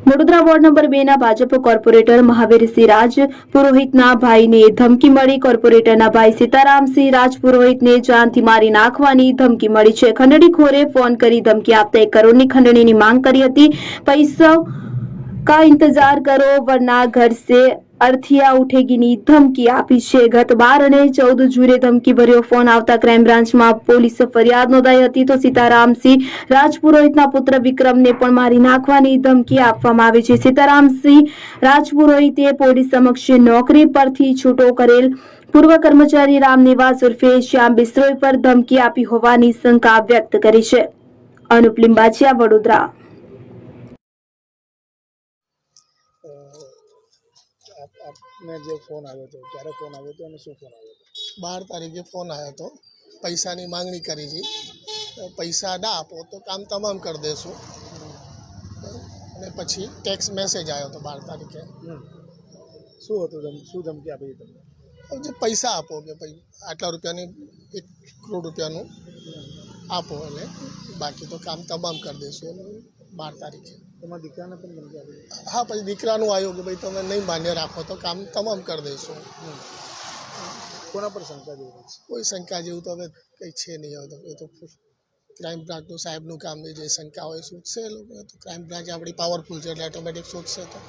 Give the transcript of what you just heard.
Vadodara ward number 2 ના Bhajap corporator Mahavirsinh રાજ પુરોહિતના ભાઈને ધમકી મળી। કોર્પોરેટરના ભાઈ સીતારામસિંહ રાજ પુરોહિતને જાનથી મારી નાખવાની ધમકી મળી છે। ખંડણીખોરે ફોન કરી ધમકી આપતા 1 કરોડની ખંડણીની માંગ કરી હતી। પૈસા का इंतजार करो वरना घर से अर्थિયા ઉઠેગીની ધમકી આપી છે। ગત 12 અને 14 જૂને ધમકી ભર્યો ફોન આવતા ક્રાઇમ બ્રાન્ચમાં પોલીસ ફરિયાદ નોંધાઈ હતી। તો સીતારામસિંહ રાજપુરોહિતના પુત્ર વિક્રમને પણ મારી નાખવાની ધમકી આપવામાં આવી છે। સીતારામસિંહ રાજપુરોહિતે પોલીસ સમક્ષ નોકરી પરથી છૂટો કરેલ પૂર્વ કર્મચારી રામનિવાસ ઉર્ફે શ્યામ બિસ્ત્રોઈ પર ધમકી આપી હોવાની શંકા વ્યક્ત કરી છે। અનુપ લિંબાચિયા, વડોદરા। આપને જે ફોન આવ્યો હતો ક્યારે ફોન આવ્યો હતો અને શું ફોન આવ્યો હતો? 12 તારીખે ફોન આવ્યો હતો। પૈસાની માંગણી કરી છે। પૈસા ના આપો તો કામ તમામ કરી દેશું। અને પછી ટેક્સ્ટ મેસેજ આવ્યો હતો 12 તારીખે। શું હતું? શું ધમકી આપી તમને? જે પૈસા આપો કે ભાઈ આટલા રૂપિયાની 1 કરોડ રૂપિયાનું આપો એટલે બાકી તો કામ તમામ કરી દઈશું 12 તારીખે। તમારા દીકરાને પણ ધમકી આપી? હા, પછી દીકરાનું આવ્યું કે ભાઈ તમે નહીં માન્ય રાખો તો કામ તમામ કરી દઈશું। કોના પર શંકા જેવું છે? કોઈ શંકા જેવું તો હવે કંઈ છે નહીં। હવે તો એ તો ક્રાઇમ બ્રાન્ચનું સાહેબનું કામ છે। જે શંકા હોય શોધશે એ લોકો। તો ક્રાઇમ બ્રાન્ચ આપણી પાવરફુલ છે એટલે ઓટોમેટિક શોધશે તો